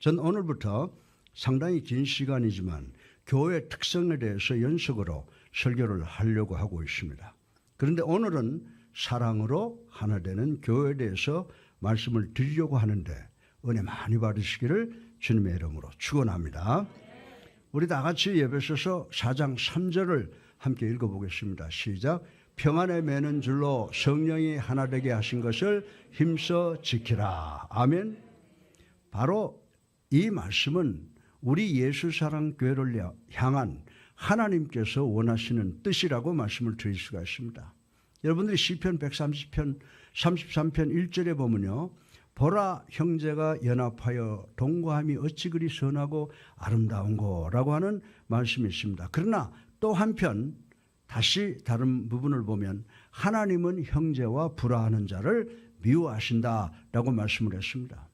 전 오늘부터 상당히 긴 시간이지만 교회 특성에 대해서 연속으로 설교를 하려고 하고 있습니다. 그런데 오늘은 사랑으로 하나 되는 교회에 대해서 말씀을 드리려고 하는데 은혜 많이 받으시기를 주님의 이름으로 축원합니다. 우리 다 같이 에베소서 4장 3절을 함께 읽어보겠습니다. 시작. 평안에 매는 줄로 성령이 하나 되게 하신 것을 힘써 지키라. 아멘. 바로 이 말씀은 우리 예수사랑교회를 향한 하나님께서 원하시는 뜻이라고 말씀을 드릴 수가 있습니다. 여러분들이 시편 130편 33편 1절에 보면요. 보라 형제가 연합하여 동거함이 어찌 그리 선하고 아름다운고라고 하는 말씀이 있습니다. 그러나 또 한편 다시 다른 부분을 보면 하나님은 형제와 불화하는 자를 미워하신다라고 말씀을 했습니다.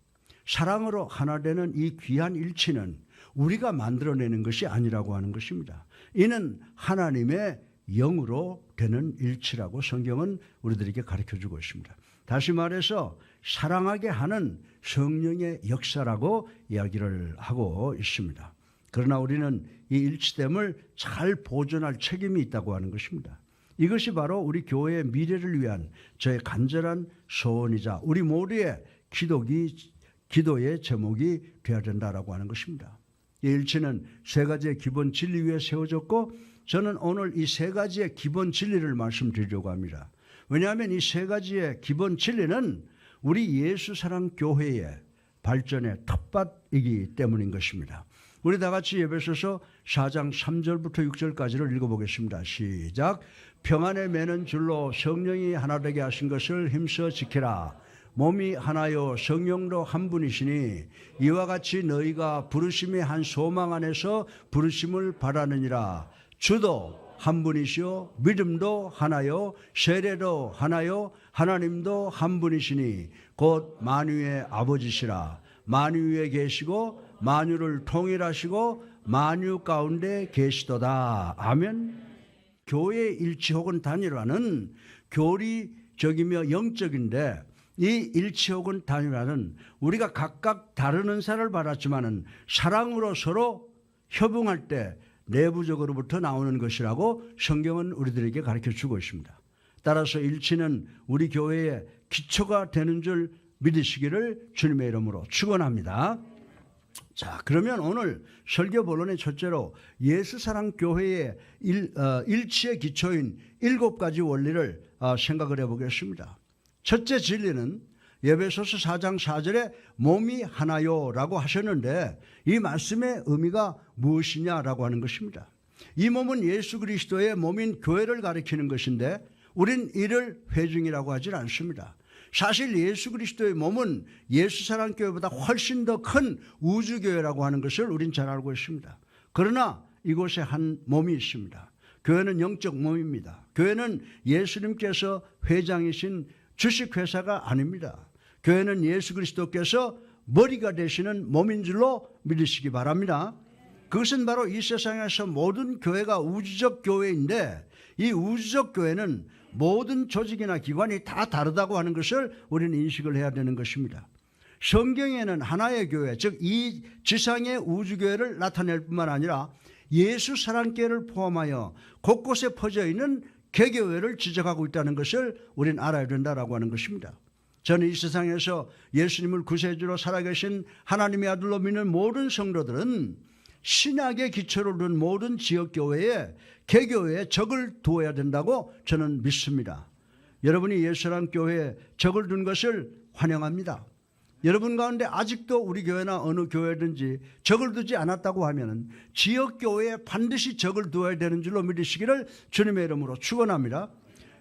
사랑으로 하나 되는 이 귀한 일치는 우리가 만들어내는 것이 아니라고 하는 것입니다. 이는 하나님의 영으로 되는 일치라고 성경은 우리들에게 가르쳐주고 있습니다. 다시 말해서 사랑하게 하는 성령의 역사라고 이야기를 하고 있습니다. 그러나 우리는 이 일치됨을 잘 보존할 책임이 있다고 하는 것입니다. 이것이 바로 우리 교회의 미래를 위한 저의 간절한 소원이자 우리 모두의 기도의 제목이 되어야 된다라고 하는 것입니다. 이 일치는 세 가지의 기본 진리 위에 세워졌고 저는 오늘 이 세 가지의 기본 진리를 말씀드리려고 합니다. 왜냐하면 이 세 가지의 기본 진리는 우리 예수사랑교회의 발전의 텃밭이기 때문인 것입니다. 우리 다 같이 에베소서 4장 3절부터 6절까지를 읽어보겠습니다. 시작. 평안에 매는 줄로 성령이 하나 되게 하신 것을 힘써 지키라. 몸이 하나요 성령도 한 분이시니 이와 같이 너희가 부르심의 한 소망 안에서 부르심을 바라느니라. 주도 한 분이시요 믿음도 하나요 세례도 하나요 하나님도 한 분이시니 곧 만유의 아버지시라. 만유 위에 계시고 만유를 통일하시고 만유 가운데 계시도다. 아멘. 교회의 일치 혹은 단일화는 교리적이며 영적인데 이 일치 혹은 단일화는 우리가 각각 다른 은사를 받았지만은 사랑으로 서로 협응할 때 내부적으로부터 나오는 것이라고 성경은 우리들에게 가르쳐주고 있습니다. 따라서 일치는 우리 교회의 기초가 되는 줄 믿으시기를 주님의 이름으로 축원합니다. 자, 그러면 오늘 설교 본론의 첫째로 예수사랑교회의 일치의 기초인 7가지 원리를 생각을 해보겠습니다. 첫째 진리는 에베소서 4장 4절에 몸이 하나요 라고 하셨는데 이 말씀의 의미가 무엇이냐라고 하는 것입니다. 이 몸은 예수 그리스도의 몸인 교회를 가리키는 것인데 우린 이를 회중이라고 하질 않습니다. 사실 예수 그리스도의 몸은 예수사랑교회보다 훨씬 더 큰 우주교회라고 하는 것을 우린 잘 알고 있습니다. 그러나 이곳에 한 몸이 있습니다. 교회는 영적 몸입니다. 교회는 예수님께서 회장이신 주식회사가 아닙니다. 교회는 예수 그리스도께서 머리가 되시는 몸인 줄로 믿으시기 바랍니다. 그것은 바로 이 세상에서 모든 교회가 우주적 교회인데 이 우주적 교회는 모든 조직이나 기관이 다 다르다고 하는 것을 우리는 인식을 해야 되는 것입니다. 성경에는 하나의 교회, 즉 이 지상의 우주교회를 나타낼 뿐만 아니라 예수사랑교회를 포함하여 곳곳에 퍼져 있는 개교회를 지적하고 있다는 것을 우리는 알아야 된다라고 하는 것입니다. 저는 이 세상에서 예수님을 구세주로 살아계신 하나님의 아들로 믿는 모든 성도들은 신약의 기초를 둔 모든 지역교회에 개교회에 적을 두어야 된다고 저는 믿습니다. 여러분이 예수사랑교회에 적을 둔 것을 환영합니다. 여러분 가운데 아직도 우리 교회나 어느 교회든지 적을 두지 않았다고 하면 지역교회에 반드시 적을 두어야 되는 줄로 믿으시기를 주님의 이름으로 축원합니다.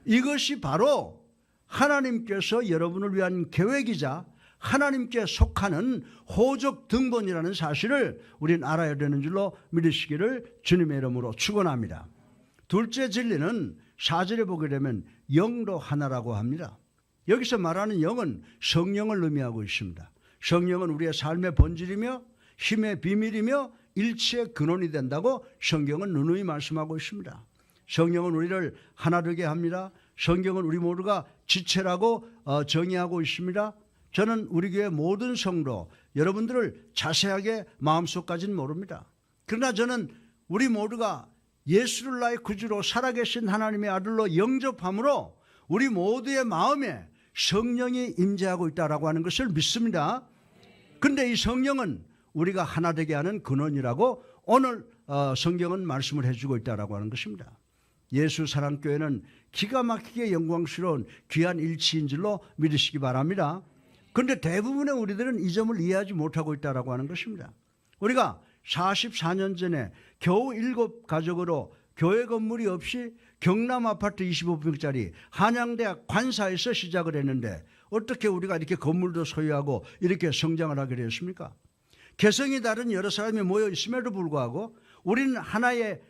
이것이 바로 하나님께서 여러분을 위한 계획이자 하나님께 속하는 호적 등본이라는 사실을 우리는 알아야 되는 줄로 믿으시기를 주님의 이름으로 축원합니다. 둘째 진리는 4절에 보게 되면 영도 하나라고 합니다. 여기서 말하는 영은 성령을 의미하고 있습니다. 성령은 우리의 삶의 본질이며 힘의 비밀이며 일치의 근원이 된다고 성경은 누누이 말씀하고 있습니다. 성령은 우리를 하나 되게 합니다. 성경은 우리 모두가 지체라고 정의하고 있습니다. 저는 우리 교회 모든 성도 여러분들을 자세하게 마음속까지는 모릅니다. 그러나 저는 우리 모두가 예수를 나의 구주로 살아계신 하나님의 아들로 영접함으로 우리 모두의 마음에 성령이 임재하고 있다라고 하는 것을 믿습니다. 그런데 이 성령은 우리가 하나 되게 하는 근원이라고 오늘 성경은 말씀을 해주고 있다라고 하는 것입니다. 예수 사랑교회는 기가 막히게 영광스러운 귀한 일치인 줄로 믿으시기 바랍니다. 그런데 대부분의 우리들은 이 점을 이해하지 못하고 있다라고 하는 것입니다. 우리가 44년 전에 겨우 7가족으로 교회 건물이 없이 경남 아파트 25평짜리 한양대학 관사에서 시작을 했는데 어떻게 우리가 이렇게 건물도 소유하고 이렇게 성장을 하게 되었습니까? 개성이 다른 여러 사람이 모여 있음에도 불구하고 우리는 하나의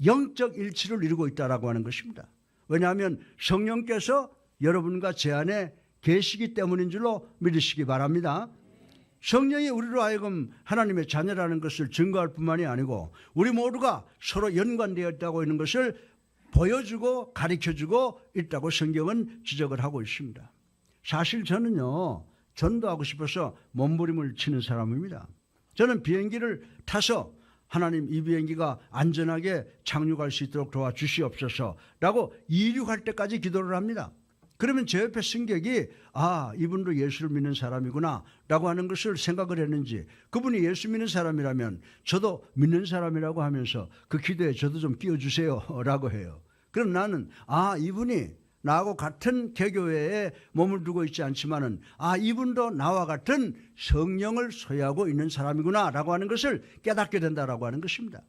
영적 일치를 이루고 있다라고 하는 것입니다. 왜냐하면 성령께서 여러분과 제 안에 계시기 때문인 줄로 믿으시기 바랍니다. 성령이 우리로 하여금 하나님의 자녀라는 것을 증거할 뿐만이 아니고 우리 모두가 서로 연관되어 있다고 있는 것을 보여주고 가르쳐주고 있다고 성경은 지적을 하고 있습니다. 사실 저는요, 전도하고 싶어서 몸부림을 치는 사람입니다. 저는 비행기를 타서 하나님 이 비행기가 안전하게 착륙할 수 있도록 도와주시옵소서라고 이륙할 때까지 기도를 합니다. 그러면 제 옆에 승객이 이분도 예수를 믿는 사람이구나 라고 하는 것을 생각을 했는지 그분이 예수 믿는 사람이라면 저도 믿는 사람이라고 하면서 그 기도에 저도 좀 끼워주세요 라고 해요. 그럼 나는 이분이 나하고 같은 개교회에 몸을 두고 있지 않지만은 이분도 나와 같은 성령을 소유하고 있는 사람이구나 라고 하는 것을 깨닫게 된다라고 하는 것입니다.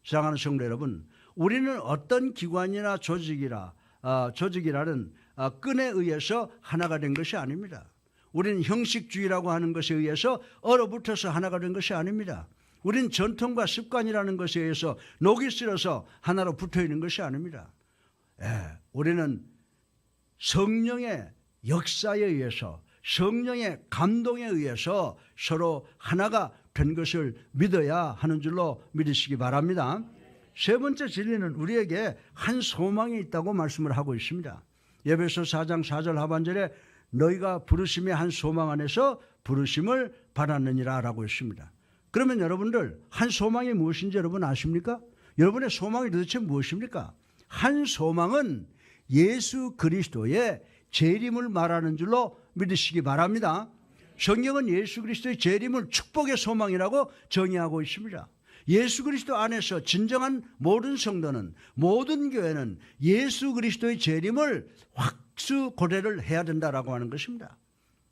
사랑하는 성도 여러분, 우리는 어떤 기관이나 조직이라는 끈에 의해서 하나가 된 것이 아닙니다. 우리는 형식주의라고 하는 것에 의해서 얼어붙어서 하나가 된 것이 아닙니다. 우리는 전통과 습관이라는 것에 의해서 녹이 슬어서 하나로 붙어있는 것이 아닙니다. 우리는 성령의 역사에 의해서 성령의 감동에 의해서 서로 하나가 된 것을 믿어야 하는 줄로 믿으시기 바랍니다. 세 번째 진리는 우리에게 한 소망이 있다고 말씀을 하고 있습니다. 에베소 4장 4절 하반절에 너희가 부르심의 한 소망 안에서 부르심을 받았느니라 라고 했습니다. 그러면 여러분들 한 소망이 무엇인지 여러분 아십니까? 여러분의 소망이 도대체 무엇입니까? 한 소망은 예수 그리스도의 재림을 말하는 줄로 믿으시기 바랍니다. 성경은 예수 그리스도의 재림을 축복의 소망이라고 정의하고 있습니다. 예수 그리스도 안에서 진정한 모든 성도는, 모든 교회는 예수 그리스도의 재림을 확수고대를 해야 된다라고 하는 것입니다.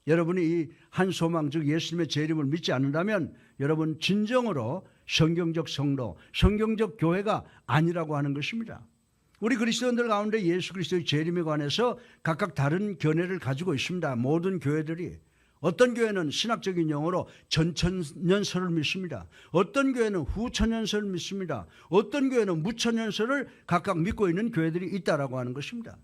여러분이 이 한 소망, 즉 예수님의 재림을 믿지 않는다면 여러분 진정으로 성경적 성도, 성경적 교회가 아니라고 하는 것입니다. 우리 그리스도인들 가운데 예수 그리스도의 재림에 관해서 각각 다른 견해를 가지고 있습니다. 모든 교회들이. 어떤 교회는 신학적인 용어로 전천년설을 믿습니다. 어떤 교회는 후천년설을 믿습니다. 어떤 교회는 무천년설을 각각 믿고 있는 교회들이 있다라고 하는 것입니다.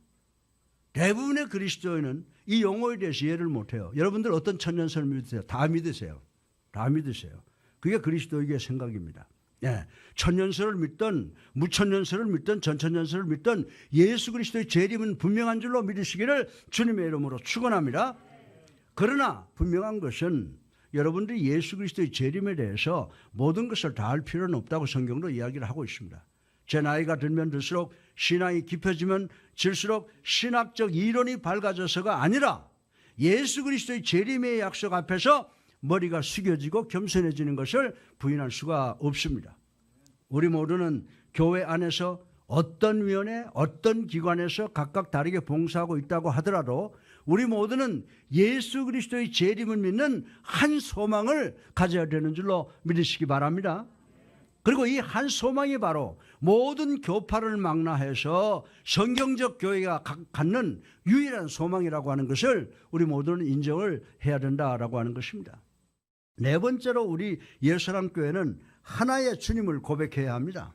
대부분의 그리스도인은 이 용어에 대해서 이해를 못해요. 여러분들 어떤 천년설을 믿으세요? 다 믿으세요. 다 믿으세요. 그게 그리스도에게 생각입니다. 천년설을 믿든 무천년설을 믿든 전천년설을 믿든 예수 그리스도의 재림은 분명한 줄로 믿으시기를 주님의 이름으로 축원합니다. 그러나 분명한 것은 여러분들이 예수 그리스도의 재림에 대해서 모든 것을 다 알 필요는 없다고 성경도 이야기를 하고 있습니다. 제 나이가 들면 들수록 신앙이 깊어지면 질수록 신학적 이론이 밝아져서가 아니라 예수 그리스도의 재림의 약속 앞에서 머리가 숙여지고 겸손해지는 것을 부인할 수가 없습니다. 우리 모두는 교회 안에서 어떤 위원회, 어떤 기관에서 각각 다르게 봉사하고 있다고 하더라도 우리 모두는 예수 그리스도의 재림을 믿는 한 소망을 가져야 되는 줄로 믿으시기 바랍니다. 그리고 이 한 소망이 바로 모든 교파를 망라해서 성경적 교회가 갖는 유일한 소망이라고 하는 것을 우리 모두는 인정을 해야 된다라고 하는 것입니다. 네 번째로 우리 예수사랑교회는 하나의 주님을 고백해야 합니다.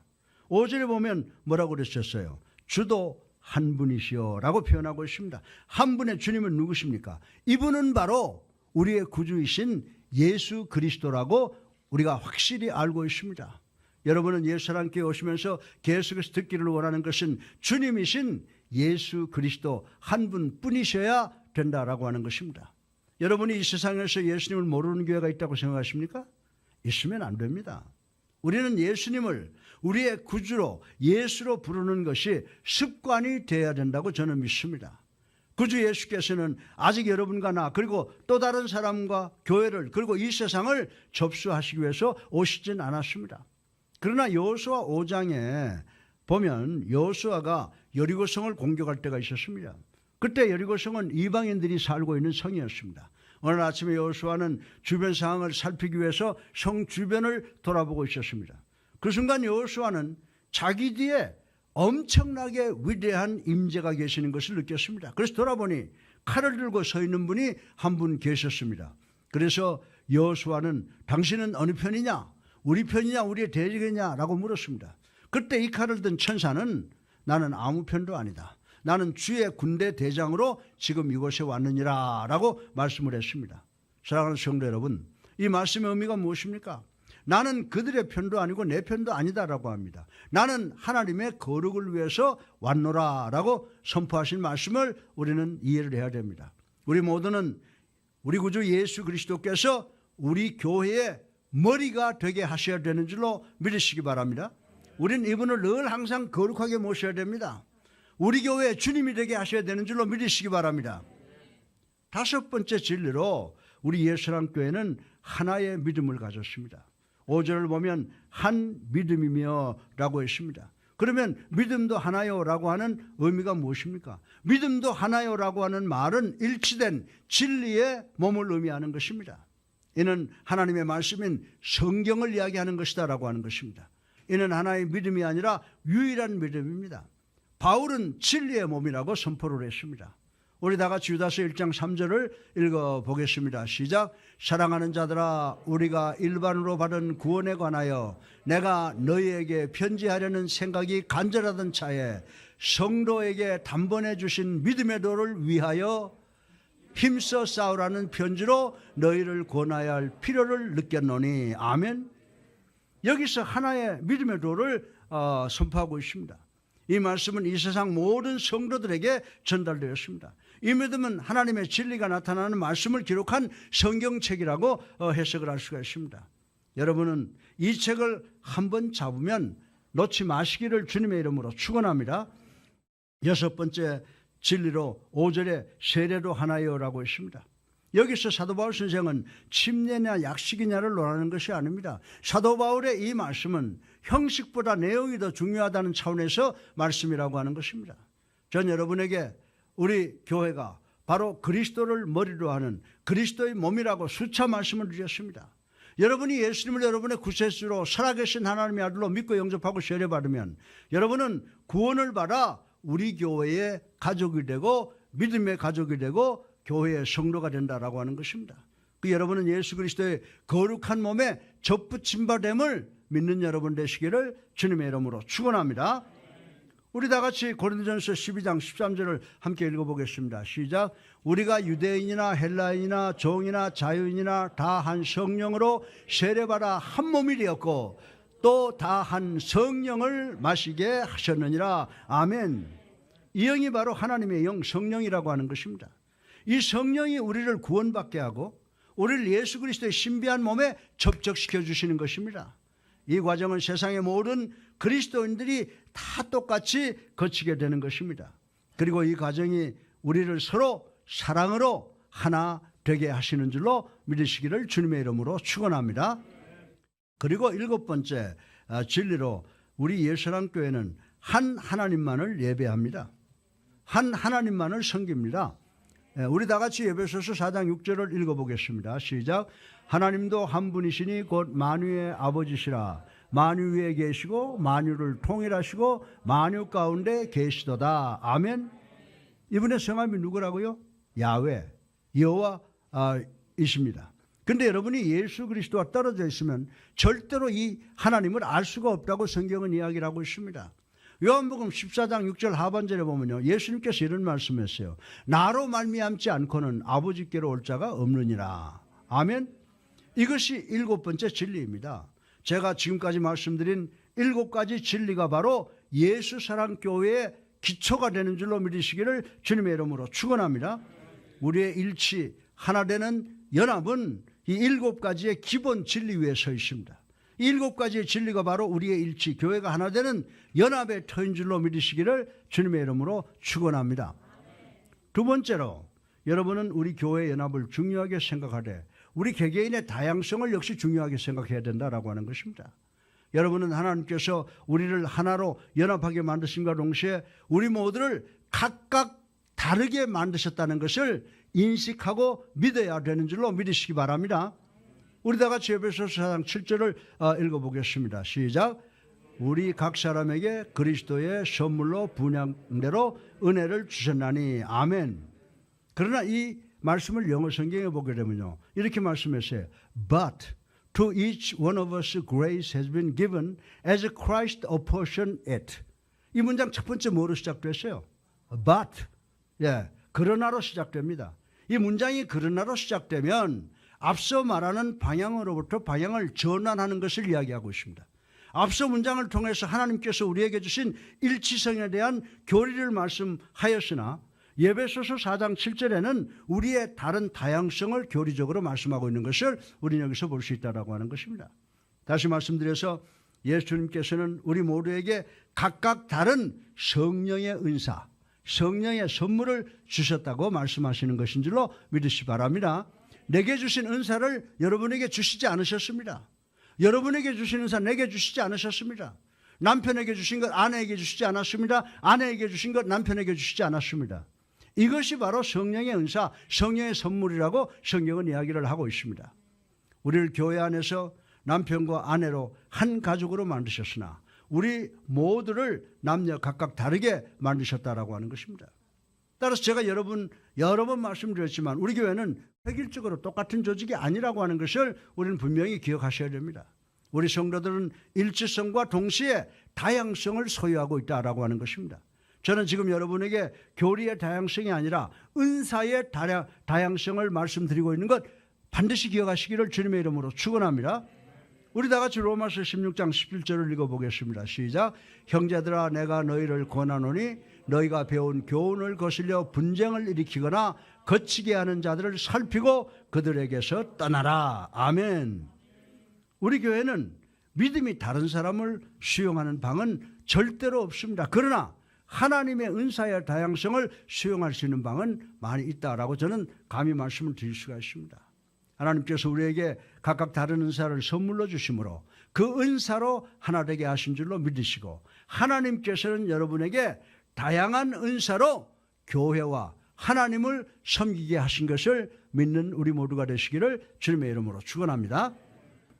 5절에 보면 뭐라고 그러셨어요? 주도 한 분이시오 라고 표현하고 있습니다. 한 분의 주님은 누구십니까? 이분은 바로 우리의 구주이신 예수 그리스도라고 우리가 확실히 알고 있습니다. 여러분은 예수사랑교회 오시면서 계속해서 듣기를 원하는 것은 주님이신 예수 그리스도 한 분뿐이셔야 된다라고 하는 것입니다. 여러분이 이 세상에서 예수님을 모르는 교회가 있다고 생각하십니까? 있으면 안 됩니다. 우리는 예수님을 우리의 구주로 예수로 부르는 것이 습관이 되어야 된다고 저는 믿습니다. 구주 예수께서는 아직 여러분과 나 그리고 또 다른 사람과 교회를 그리고 이 세상을 접수하시기 위해서 오시진 않았습니다. 그러나 여호수아 5장에 보면 여호수아가 여리고성을 공격할 때가 있었습니다. 그때 여리고성은 이방인들이 살고 있는 성이었습니다. 오늘 아침에 여호수아는 주변 상황을 살피기 위해서 성 주변을 돌아보고 있었습니다. 그 순간 여호수아는 자기 뒤에 엄청나게 위대한 임재가 계시는 것을 느꼈습니다. 그래서 돌아보니 칼을 들고 서 있는 분이 한 분 계셨습니다. 그래서 여호수아는 당신은 어느 편이냐? 우리 편이냐 우리의 대적이냐? 라고 물었습니다. 그때 이 칼을 든 천사는 나는 아무 편도 아니다. 나는 주의 군대 대장으로 지금 이곳에 왔느니라 라고 말씀을 했습니다. 사랑하는 성도 여러분, 이 말씀의 의미가 무엇입니까? 나는 그들의 편도 아니고 내 편도 아니다라고 합니다. 나는 하나님의 거룩을 위해서 왔노라 라고 선포하신 말씀을 우리는 이해를 해야 됩니다. 우리 모두는 우리 구주 예수 그리스도께서 우리 교회의 머리가 되게 하셔야 되는 줄로 믿으시기 바랍니다. 우리는 이분을 늘 항상 거룩하게 모셔야 됩니다. 우리 교회의 주님이 되게 하셔야 되는 줄로 믿으시기 바랍니다. 다섯 번째 진리로 우리 예수랑교회는 하나의 믿음을 가졌습니다. 5절을 보면 한 믿음이며 라고 했습니다. 그러면 믿음도 하나요 라고 하는 의미가 무엇입니까? 믿음도 하나요 라고 하는 말은 일치된 진리의 몸을 의미하는 것입니다. 이는 하나님의 말씀인 성경을 이야기하는 것이다 라고 하는 것입니다. 이는 하나의 믿음이 아니라 유일한 믿음입니다. 바울은 진리의 몸이라고 선포를 했습니다. 우리 다 같이 유다서 1장 3절을 읽어보겠습니다. 시작. 사랑하는 자들아, 우리가 일반으로 받은 구원에 관하여 내가 너희에게 편지하려는 생각이 간절하던 차에 성도에게 단번에 주신 믿음의 도를 위하여 힘써 싸우라는 편지로 너희를 권하여야 할 필요를 느꼈노니. 아멘. 여기서 하나의 믿음의 도를 선포하고 있습니다. 이 말씀은 이 세상 모든 성도들에게 전달되었습니다. 이 믿음은 하나님의 진리가 나타나는 말씀을 기록한 성경책이라고 해석을 할 수가 있습니다. 여러분은 이 책을 한번 잡으면 놓지 마시기를 주님의 이름으로 축원합니다. 여섯 번째 진리로 5절에 세례도 하나요라고 했습니다. 여기서 사도 바울 선생은 침례냐 약식이냐를 논하는 것이 아닙니다. 사도 바울의 이 말씀은 형식보다 내용이 더 중요하다는 차원에서 말씀이라고 하는 것입니다. 전 여러분에게 우리 교회가 바로 그리스도를 머리로 하는 그리스도의 몸이라고 수차 말씀을 드렸습니다. 여러분이 예수님을 여러분의 구세주로 살아계신 하나님의 아들로 믿고 영접하고 세례받으면 여러분은 구원을 받아 우리 교회의 가족이 되고 믿음의 가족이 되고 교회의 성도가 된다라고 하는 것입니다. 그 여러분은 예수 그리스도의 거룩한 몸에 접붙임 바 됨을 믿는 여러분 되시기를 주님의 이름으로 축원합니다. 우리 다 같이 고린도전서 12장 13절을 함께 읽어보겠습니다. 시작. 우리가 유대인이나 헬라인이나 종이나 자유인이나 다 한 성령으로 세례받아 한 몸이 되었고 또 다 한 성령을 마시게 하셨느니라. 아멘. 이 영이 바로 하나님의 영 성령이라고 하는 것입니다. 이 성령이 우리를 구원받게 하고 우리를 예수 그리스도의 신비한 몸에 접촉시켜 주시는 것입니다. 이 과정은 세상의 모든 그리스도인들이 다 똑같이 거치게 되는 것입니다. 그리고 이 과정이 우리를 서로 사랑으로 하나 되게 하시는 줄로 믿으시기를 주님의 이름으로 축원합니다. 그리고 일곱 번째 진리로 우리 예수랑교회는 한 하나님만을 예배합니다. 한 하나님만을 섬깁니다. 우리 다 같이 에베소서 4장 6절을 읽어보겠습니다. 시작. 하나님도 한 분이시니 곧 만유의 아버지시라. 만유 위에 계시고 만유를 통일하시고 만유 가운데 계시도다. 아멘. 이분의 성함이 누구라고요? 야훼, 여호와이십니다. 그런데 여러분이 예수 그리스도와 떨어져 있으면 절대로 이 하나님을 알 수가 없다고 성경은 이야기를 하고 있습니다. 요한복음 14장 6절 하반절에 보면요, 예수님께서 이런 말씀했어요. 나로 말미암지 않고는 아버지께로 올 자가 없느니라. 아멘. 이것이 일곱 번째 진리입니다. 제가 지금까지 말씀드린 일곱 가지 진리가 바로 예수 사랑 교회의 기초가 되는 줄로 믿으시기를 주님의 이름으로 축원합니다. 우리의 일치 하나 되는 연합은 이 7가지의 기본 진리 위에 서 있습니다. 이 7가지의 진리가 바로 우리의 일치, 교회가 하나 되는 연합의 터인 줄로 믿으시기를 주님의 이름으로 축원합니다. 두 번째로 여러분은 우리 교회 연합을 중요하게 생각하되 우리 개개인의 다양성을 역시 중요하게 생각해야 된다라고 하는 것입니다. 여러분은 하나님께서 우리를 하나로 연합하게 만드신과 동시에 우리 모두를 각각 다르게 만드셨다는 것을 인식하고 믿어야 되는 줄로 믿으시기 바랍니다. 우리 다 같이 에베소서 4장 7절을 읽어보겠습니다. 시작. 우리 각 사람에게 그리스도의 선물로 분양대로 은혜를 주셨나니 아멘. 그러나 이 말씀을 영어 성경에 보게 되면요, 이렇게 말씀했어요. But to each one of us grace has been given as Christ apportioned it. 이 문장 첫 번째 뭐로 시작됐어요? But. 예, 그러나로 시작됩니다. 이 문장이 그러나로 시작되면 앞서 말하는 방향으로부터 방향을 전환하는 것을 이야기하고 있습니다. 앞서 문장을 통해서 하나님께서 우리에게 주신 일치성에 대한 교리를 말씀하였으나 에베소서 4장 7절에는 우리의 다른 다양성을 교리적으로 말씀하고 있는 것을 우리는 여기서 볼 수 있다고 하는 것입니다. 다시 말씀드려서 예수님께서는 우리 모두에게 각각 다른 성령의 은사, 성령의 선물을 주셨다고 말씀하시는 것인 줄로 믿으시기 바랍니다. 내게 주신 은사를 여러분에게 주시지 않으셨습니다. 여러분에게 주신 은사 내게 주시지 않으셨습니다. 남편에게 주신 것 아내에게 주시지 않았습니다. 아내에게 주신 것 남편에게 주시지 않았습니다. 이것이 바로 성령의 은사, 성령의 선물이라고 성경은 이야기를 하고 있습니다. 우리를 교회 안에서 남편과 아내로 한 가족으로 만드셨으나 우리 모두를 남녀 각각 다르게 만드셨다라고 하는 것입니다. 따라서 제가 여러 번 말씀드렸지만 우리 교회는 획일적으로 똑같은 조직이 아니라고 하는 것을 우리는 분명히 기억하셔야 됩니다. 우리 성도들은 일치성과 동시에 다양성을 소유하고 있다라고 하는 것입니다. 저는 지금 여러분에게 교리의 다양성이 아니라 은사의 다양성을 말씀드리고 있는 것 반드시 기억하시기를 주님의 이름으로 축원합니다. 우리 다 같이 로마서 16장 11절을 읽어보겠습니다. 시작. 형제들아 내가 너희를 권하노니 너희가 배운 교훈을 거슬려 분쟁을 일으키거나 거치게 하는 자들을 살피고 그들에게서 떠나라. 아멘. 우리 교회는 믿음이 다른 사람을 수용하는 방은 절대로 없습니다. 그러나 하나님의 은사의 다양성을 수용할 수 있는 방은 많이 있다라고 저는 감히 말씀을 드릴 수가 있습니다. 하나님께서 우리에게 각각 다른 은사를 선물로 주심으로 그 은사로 하나 되게 하신 줄로 믿으시고 하나님께서는 여러분에게 다양한 은사로 교회와 하나님을 섬기게 하신 것을 믿는 우리 모두가 되시기를 주님의 이름으로 축원합니다.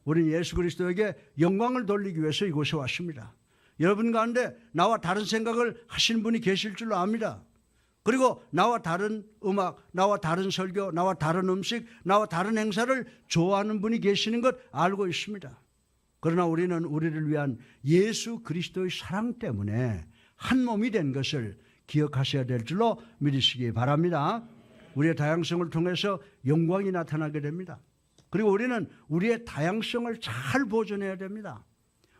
우리는 예수 그리스도에게 영광을 돌리기 위해서 이곳에 왔습니다. 여러분 가운데 나와 다른 생각을 하시는 분이 계실 줄로 압니다. 그리고 나와 다른 음악, 나와 다른 설교, 나와 다른 음식, 나와 다른 행사를 좋아하는 분이 계시는 것 알고 있습니다. 그러나 우리는 우리를 위한 예수 그리스도의 사랑 때문에 한 몸이 된 것을 기억하셔야 될 줄로 믿으시기 바랍니다. 우리의 다양성을 통해서 영광이 나타나게 됩니다. 그리고 우리는 우리의 다양성을 잘 보존해야 됩니다.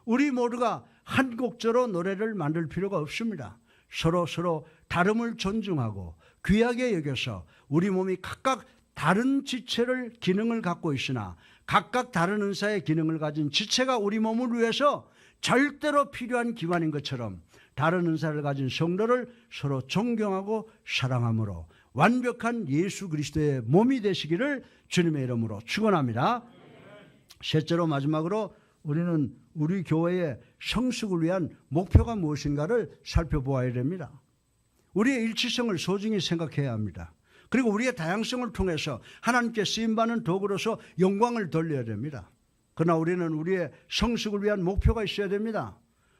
우리 모두가 한 곡조로 노래를 만들 필요가 없습니다. 서로 다름을 존중하고 귀하게 여겨서 우리 몸이 각각 다른 지체를 기능을 갖고 있으나 각각 다른 은사의 기능을 가진 지체가 우리 몸을 위해서 절대로 필요한 기관인 것처럼 다른 은사를 가진 성도를 서로 존경하고 사랑함으로 완벽한 예수 그리스도의 몸이 되시기를 주님의 이름으로 축원합니다. 셋째로 마지막으로 우리는 우리 교회의 성숙을 위한 목표가 무엇인가를 살펴보아야 됩니다. 우리의 일치성을 소중히 생각해야 합니다. 그리고 우리의 다양성을 통해서 하나님께 쓰임받는 도구로서 영광을 돌려야 됩니다. 그러나 우리는 우리의 성숙을 위한 목표가 있어야 됩니다.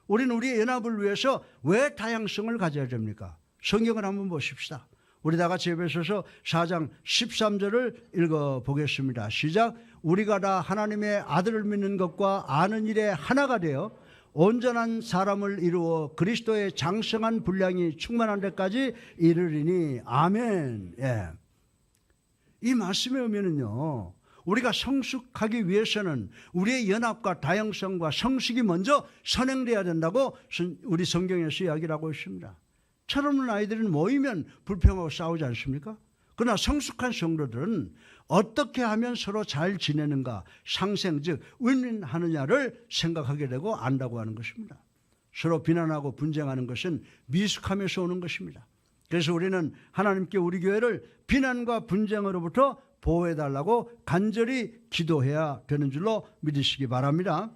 우리는 우리의 연합을 위해서 왜 다양성을 가져야 됩니까? 성경을 한번 보십시다. 우리 다 같이 에베소서 4장 13절을 읽어보겠습니다. 시작. 우리가 다 하나님의 아들을 믿는 것과 아는 일에 하나가 되어 온전한 사람을 이루어 그리스도의 장성한 분량이 충만한 데까지 이르리니 아멘. 예. 이 말씀의 의미는요, 우리가 성숙하기 위해서는 우리의 연합과 다양성과 성숙이 먼저 선행돼야 된다고 우리 성경에서 이야기를 하고 있습니다. 철없는 아이들은 모이면 불평하고 싸우지 않습니까? 그러나 성숙한 성도들은 어떻게 하면 서로 잘 지내는가, 상생 즉 윈윈하느냐를 생각하게 되고 안다고 하는 것입니다. 서로 비난하고 분쟁하는 것은 미숙함에서 오는 것입니다. 그래서 우리는 하나님께 우리 교회를 비난과 분쟁으로부터 보호해달라고 간절히 기도해야 되는 줄로 믿으시기 바랍니다.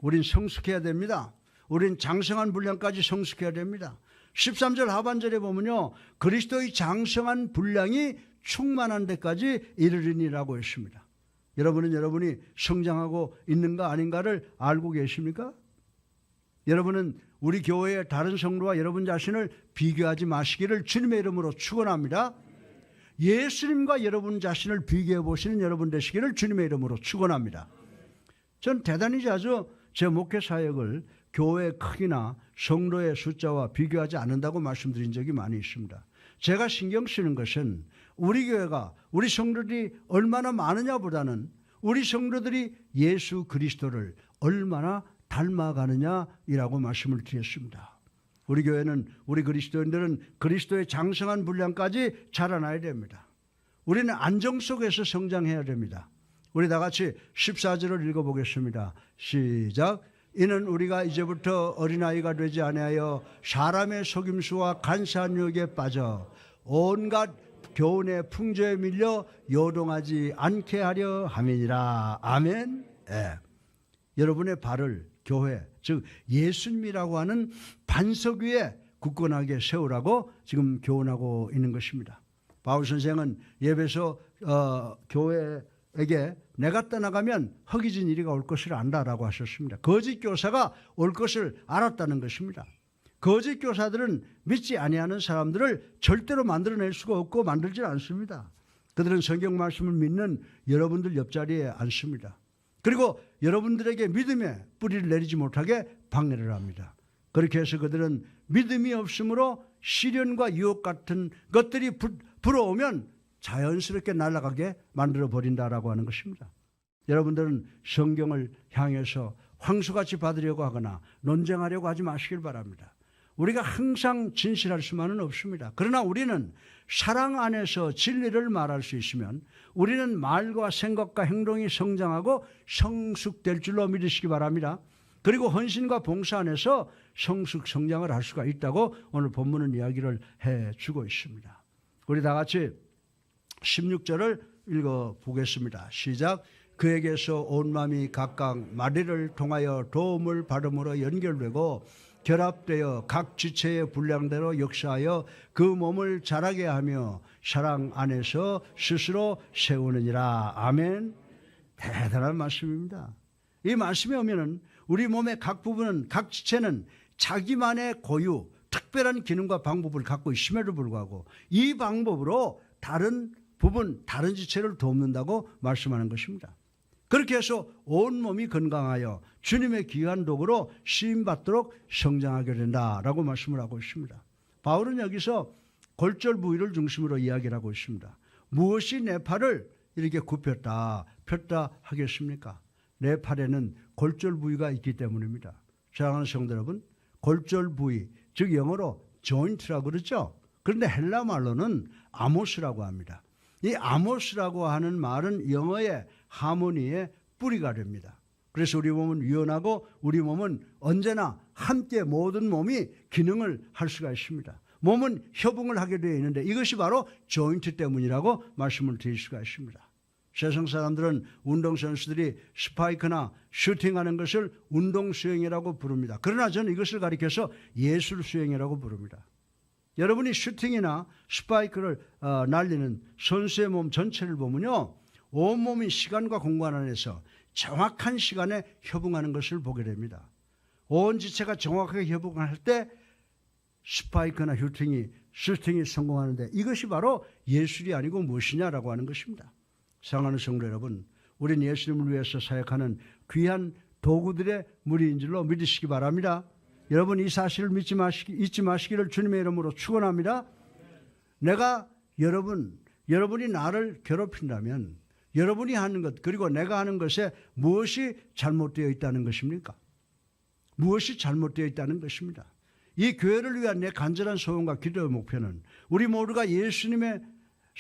우린 성숙해야 됩니다. 우린 장성한 분량까지 성숙해야 됩니다. 13절 하반절에 보면요, 그리스도의 장성한 분량이 충만한 데까지 이르리니라고 했습니다. 여러분은 여러분이 성장하고 있는가 아닌가를 알고 계십니까? 여러분은 우리 교회의 다른 성도와 여러분 자신을 비교하지 마시기를 주님의 이름으로 축원합니다. 예수님과 여러분 자신을 비교해 보시는 여러분 되시기를 주님의 이름으로 축원합니다. 전 대단히 자주 제 목회 사역을 교회의 크기나 성도의 숫자와 비교하지 않는다고 말씀드린 적이 많이 있습니다. 제가 신경 쓰는 것은 우리 교회가 우리 성도들이 얼마나 많으냐보다는 우리 성도들이 예수 그리스도를 얼마나 닮아가느냐이라고 말씀을 드렸습니다. 우리 교회는, 우리 그리스도인들은 그리스도의 장성한 분량까지 자라나야 됩니다. 우리는 안정 속에서 성장해야 됩니다. 우리 다 같이 14절을 읽어보겠습니다. 시작. 이는 우리가 이제부터 어린아이가 되지 아니하여 사람의 속임수와 간사한 유혹에 빠져 온갖 교훈의 풍조에 밀려 요동하지 않게 하려 함이니라. 아멘. 예. 여러분의 발을 교회, 즉 예수님이라고 하는 반석 위에 굳건하게 세우라고 지금 교훈하고 있는 것입니다. 바울 선생은 예배소 교회에게 내가 떠나가면 허기진 일이가 올 것을 안다라고 하셨습니다. 거짓 교사가 올 것을 알았다는 것입니다. 거짓 교사들은 믿지 아니하는 사람들을 절대로 만들어낼 수가 없고 만들지 않습니다. 그들은 성경 말씀을 믿는 여러분들 옆자리에 앉습니다. 그리고 여러분들에게 믿음의 뿌리를 내리지 못하게 방해를 합니다. 그렇게 해서 그들은 믿음이 없으므로 시련과 유혹 같은 것들이 불어오면 자연스럽게 날아가게 만들어 버린다라고 하는 것입니다. 여러분들은 성경을 향해서 황소같이 받으려고 하거나 논쟁하려고 하지 마시길 바랍니다. 우리가 항상 진실할 수만은 없습니다. 그러나 우리는 사랑 안에서 진리를 말할 수 있으면 우리는 말과 생각과 행동이 성장하고 성숙될 줄로 믿으시기 바랍니다. 그리고 헌신과 봉사 안에서 성숙 성장을 할 수가 있다고 오늘 본문은 이야기를 해주고 있습니다. 우리 다 같이 16절을 읽어보겠습니다. 시작. 그에게서 온 마음이 각각 마리를 통하여 도움을 받음으로 연결되고 결합되어 각 지체의 분량대로 역사하여 그 몸을 자라게 하며 사랑 안에서 스스로 세우느니라. 아멘. 대단한 말씀입니다. 이 말씀에 오면은 우리 몸의 각 부분은, 각 지체는 자기만의 고유, 특별한 기능과 방법을 갖고 있음에도 불구하고 이 방법으로 다른 부분, 다른 지체를 돕는다고 말씀하는 것입니다. 그렇게 해서 온 몸이 건강하여 주님의 귀한 도구로 쓰임받도록 성장하게 된다라고 말씀을 하고 있습니다. 바울은 여기서 골절 부위를 중심으로 이야기를 하고 있습니다. 무엇이 내 팔을 이렇게 굽혔다, 폈다 하겠습니까? 내 팔에는 골절 부위가 있기 때문입니다. 사랑하는 성도 여러분, 골절 부위, 즉 영어로 joint라고 그러죠. 그런데 헬라 말로는 아모스라고 합니다. 이 아모스라고 하는 말은 영어의 하모니의 뿌리가 됩니다. 그래서 우리 몸은 유연하고 우리 몸은 언제나 함께 모든 몸이 기능을 할 수가 있습니다. 몸은 협응을 하게 되어 있는데 이것이 바로 조인트 때문이라고 말씀을 드릴 수가 있습니다. 세상 사람들은 운동선수들이 스파이크나 슈팅하는 것을 운동수영이라고 부릅니다. 그러나 저는 이것을 가리켜서 예술수영이라고 부릅니다. 여러분이 슈팅이나 스파이크를 날리는 선수의 몸 전체를 보면요, 온몸이 시간과 공간 안에서 정확한 시간에 협응하는 것을 보게 됩니다. 온 지체가 정확하게 협응할 때 스파이크나 슈팅이 성공하는데 이것이 바로 예술이 아니고 무엇이냐라고 하는 것입니다. 사랑하는 성도 여러분, 우리는 예수님을 위해서 사역하는 귀한 도구들의 무리인 줄로 믿으시기 바랍니다. 여러분 이 사실을 잊지 마시기를 주님의 이름으로 축원합니다. 내가 여러분이 나를 괴롭힌다면 여러분이 하는 것 그리고 내가 하는 것에 무엇이 잘못되어 있다는 것입니까? 무엇이 잘못되어 있다는 것입니다. 이 교회를 위한 내 간절한 소원과 기도의 목표는 우리 모두가 예수님의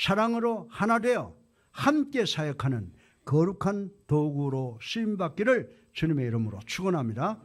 사랑으로 하나 되어 함께 사역하는 거룩한 도구로 쓰임받기를 주님의 이름으로 축원합니다.